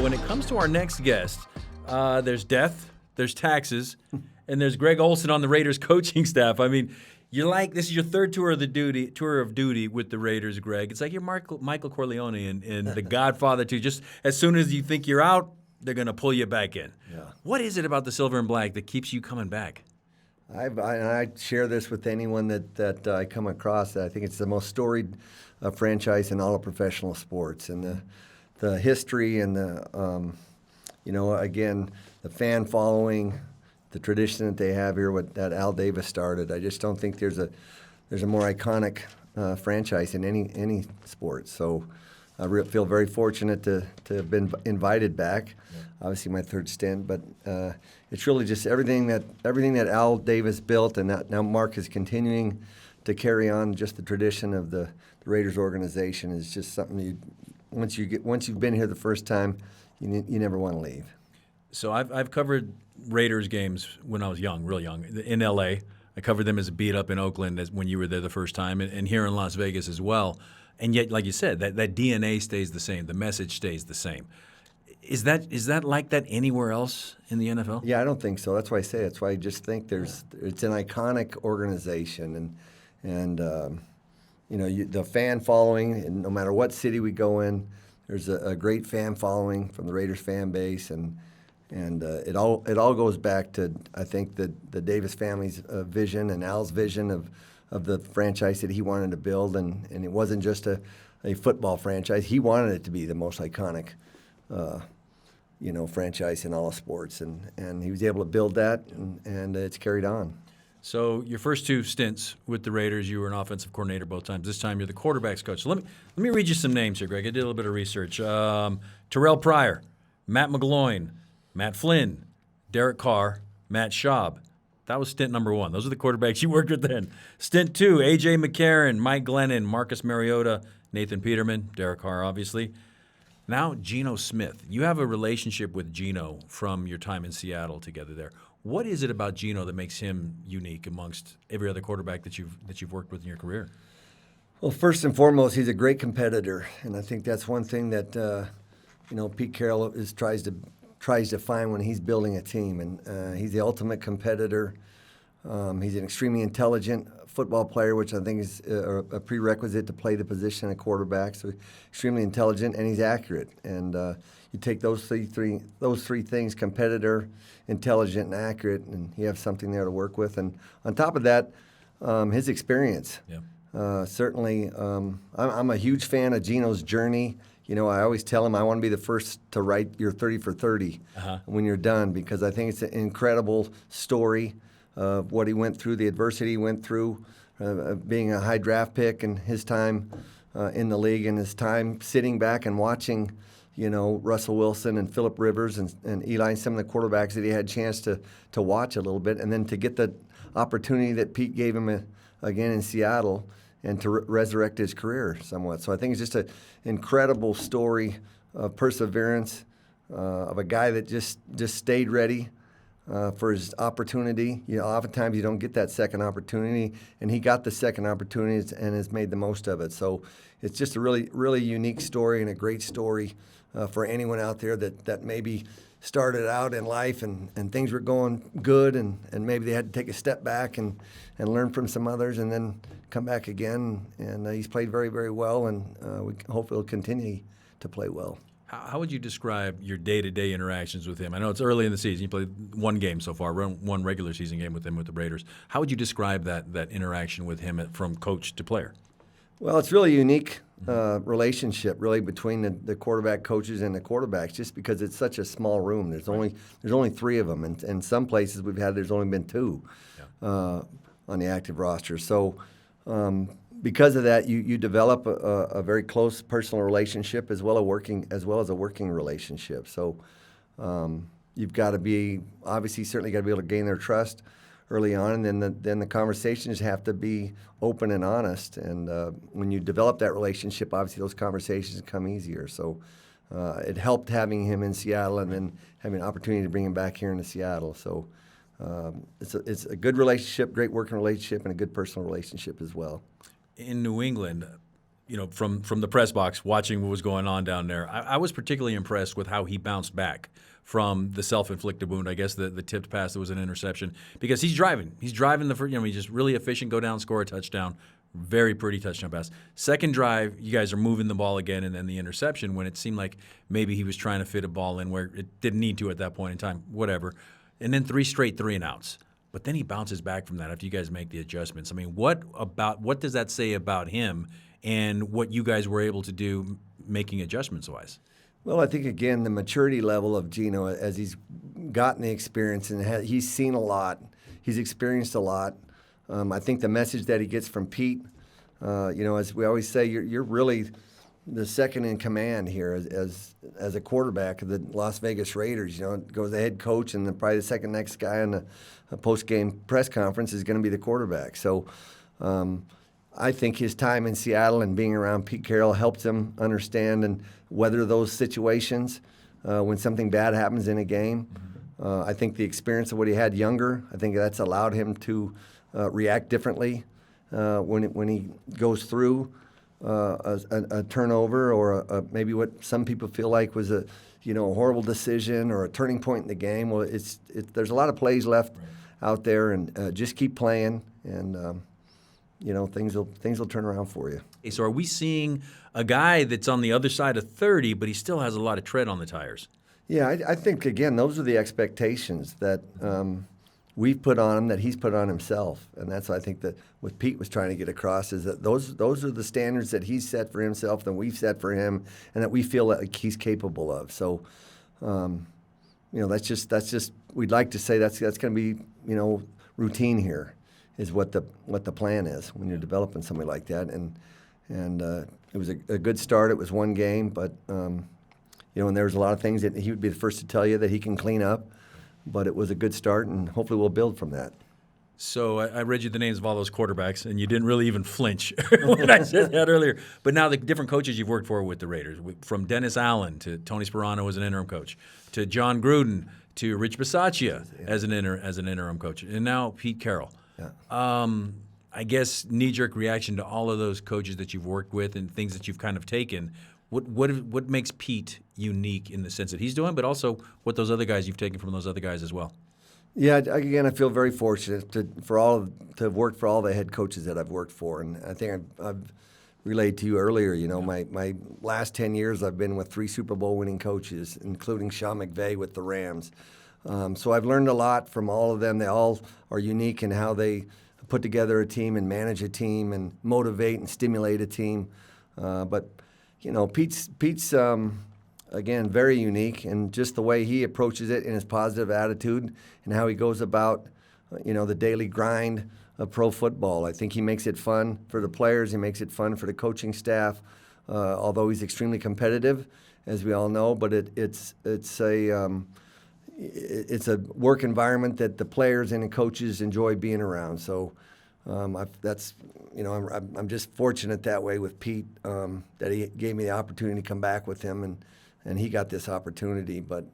When it comes to our next guest, there's death, there's taxes, and there's Greg Olson on the Raiders coaching staff. I mean, this is your third tour of duty with the Raiders, Greg. It's like you're Michael Corleone in The Godfather 2. Just as soon as you think you're out, they're going to pull you back in. Yeah. What is it about the silver and black that keeps you coming back? I share this with anyone that I come across. I think it's the most storied franchise in all of professional sports, and the history and again, the fan following, the tradition that they have here, that Al Davis started. I just don't think there's a more iconic franchise in any sport. So I feel very fortunate to have been invited back. Yeah. Obviously, my third stint, but it's really just everything that Al Davis built, and that now Mark is continuing to carry on. Just the tradition of the Raiders organization is just something once you've been here the first time, you never want to leave. So I've covered Raiders games when I was young, real young, in L.A. I covered them as a beat up in Oakland when you were there the first time, and here in Las Vegas as well. And yet, like you said, that DNA stays the same. The message stays the same. Is that like that anywhere else in the NFL? Yeah, I don't think so. That's why I say it. That's why I just think it's an iconic organization, and the fan following. And no matter what city we go in, there's a great fan following from the Raiders fan base, and it all goes back to, I think, the Davis family's vision and Al's vision of the franchise that he wanted to build, and it wasn't just a football franchise. He wanted it to be the most iconic franchise in all of sports, and he was able to build that, and it's carried on. So your first two stints with the Raiders, you were an offensive coordinator both times. This time you're the quarterback's coach. So let me read you some names here, Greg. I did a little bit of research. Terrell Pryor, Matt McGloin, Matt Flynn, Derek Carr, Matt Schaub. That was stint number one. Those are the quarterbacks you worked with then. Stint two, A.J. McCarron, Mike Glennon, Marcus Mariota, Nathan Peterman, Derek Carr, obviously. Now, Geno Smith. You have a relationship with Geno from your time in Seattle together there. What is it about Geno that makes him unique amongst every other quarterback that you've worked with in your career? Well, first and foremost, he's a great competitor, and I think that's one thing that Pete Carroll tries to find when he's building a team, and he's the ultimate competitor. He's an extremely intelligent football player, which I think is a prerequisite to play the position of quarterback. So extremely intelligent, and he's accurate. And you take those three things: competitor, intelligent, and accurate, and you have something there to work with. And on top of that, his experience. Yeah. Certainly, I'm a huge fan of Geno's journey. I always tell him I want to be the first to write your 30 for 30 when you're done, because I think it's an incredible story of what he went through, the adversity he went through, being a high draft pick and his time in the league, and his time sitting back and watching, Russell Wilson and Phillip Rivers and Eli, some of the quarterbacks that he had a chance to watch a little bit, and then to get the opportunity that Pete gave him again in Seattle, and to resurrect his career somewhat. So I think it's just an incredible story of perseverance, of a guy that just stayed ready for his opportunity. Oftentimes you don't get that second opportunity, and he got the second opportunity and has made the most of it. So it's just a really, really unique story, and a great story for anyone out there that maybe started out in life and things were going good, and maybe they had to take a step back and learn from some others, and then come back again. And he's played very, very well, and we hope he'll continue to play well. How would you describe your day-to-day interactions with him? I know it's early in the season. You played one game so far, one regular season game with him with the Raiders. How would you describe that interaction with him from coach to player? Well, it's really a unique relationship, really, between the quarterback coaches and the quarterbacks, just because it's such a small room. There's only three of them, and some places there's only been two on the active roster. So because of that, you develop a very close personal relationship as well as a working relationship. So you've got to be certainly got to be able to gain their trust early on, and then the conversations have to be open and honest. And when you develop that relationship, obviously those conversations come easier. So it helped having him in Seattle, and then having an opportunity to bring him back here into Seattle. So it's a good relationship, great working relationship, and a good personal relationship as well. In New England, from the press box, watching what was going on down there, I was particularly impressed with how he bounced back from the self-inflicted wound. I guess the tipped pass that was an interception, because he's driving. He's driving the first. He's just really efficient. Go down, score a touchdown. Very pretty touchdown pass. Second drive, you guys are moving the ball again, and then the interception when it seemed like maybe he was trying to fit a ball in where it didn't need to at that point in time. Whatever. And then 3 straight 3-and-outs. But then he bounces back from that after you guys make the adjustments. I mean, what does that say about him and what you guys were able to do making adjustments-wise? Well, I think, again, the maturity level of Geno, as he's gotten the experience and he's seen a lot, he's experienced a lot. I think the message that he gets from Pete, as we always say, you're really the second in command here as a quarterback of the Las Vegas Raiders. Goes the head coach, and then probably the second next guy in the post-game press conference is going to be the quarterback. So I think his time in Seattle and being around Pete Carroll helped him understand and weather those situations when something bad happens in a game. I think the experience of what he had younger, I think that's allowed him to react differently when he goes through a turnover or maybe what some people feel like was a horrible decision or a turning point in the game. Well, there's a lot of plays left out there, and just keep playing, and things will turn around for you. Okay, so are we seeing a guy that's on the other side of 30, but he still has a lot of tread on the tires? Yeah, I think, again, those are the expectations that we've put on him, that he's put on himself. And that's, I think, that what Pete was trying to get across is that those are the standards that he's set for himself, that we've set for him, and that we feel like he's capable of. So, that's just we'd like to say that's going to be, routine here, is what the plan is when you're developing somebody like that. And it was a good start. It was one game, but and there's a lot of things that he would be the first to tell you that he can clean up. But it was a good start, and hopefully we'll build from that. So I read you the names of all those quarterbacks, and you didn't really even flinch when I said that earlier. But now the different coaches you've worked for with the Raiders, from Dennis Allen to Tony Sperano as an interim coach, to John Gruden, to Rich Bisaccia as an interim coach, and now Pete Carroll. Yeah. I guess knee-jerk reaction to all of those coaches that you've worked with and things that you've kind of taken. What makes Pete unique in the sense that he's doing, but also what those other guys you've taken from those other guys as well? Yeah, again, I feel very fortunate to have worked for all the head coaches that I've worked for, and I think I've relayed to you earlier. My last 10 years I've been with 3 Super Bowl winning coaches, including Sean McVay with the Rams. So I've learned a lot from all of them. They all are unique in how they put together a team and manage a team and motivate and stimulate a team. But Pete's again, very unique, and just the way he approaches it in his positive attitude and how he goes about, the daily grind of pro football. I think he makes it fun for the players. He makes it fun for the coaching staff, although he's extremely competitive, as we all know. But it's a work environment that the players and the coaches enjoy being around. So I'm just fortunate that way with Pete, that he gave me the opportunity to come back with him, and he got this opportunity. But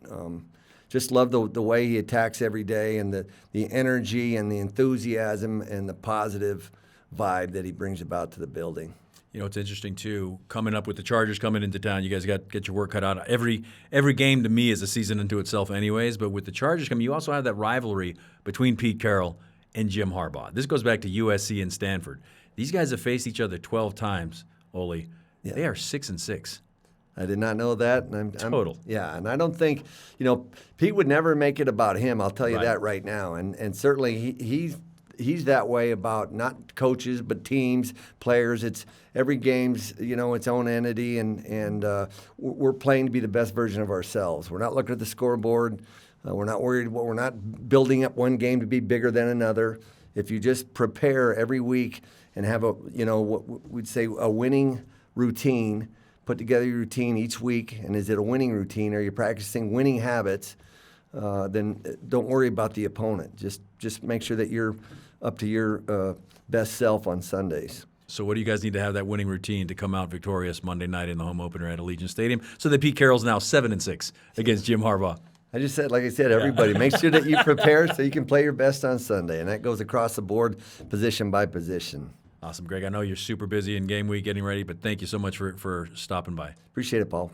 just love the way he attacks every day, and the energy and the enthusiasm and the positive vibe that he brings about to the building. It's interesting, too, coming up with the Chargers coming into town. You guys get your work cut out. Every game to me is a season unto itself anyways, but with the Chargers coming, you also have that rivalry between Pete Carroll and Jim Harbaugh. This goes back to USC and Stanford. These guys have faced each other 12 times, Ole. Yeah. They are 6-6. I did not know that. And Total. Yeah, and I don't think, Pete would never make it about him. I'll tell you that right now. And certainly he's that way about not coaches but teams, players. It's every game's its own entity, and we're playing to be the best version of ourselves. We're not looking at the scoreboard. We're not worried. We're not building up one game to be bigger than another. If you just prepare every week and have what we'd say a winning routine, put together your routine each week, and is it a winning routine? Are you practicing winning habits? Then don't worry about the opponent. Just make sure that you're up to your best self on Sundays. So what do you guys need to have that winning routine to come out victorious Monday night in the home opener at Allegiant Stadium so that Pete Carroll's now 7-6 against Jim Harbaugh? I just said, like I said, everybody, make sure that you prepare so you can play your best on Sunday, and that goes across the board, position by position. Awesome, Greg. I know you're super busy in game week getting ready, but thank you so much for stopping by. Appreciate it, Paul.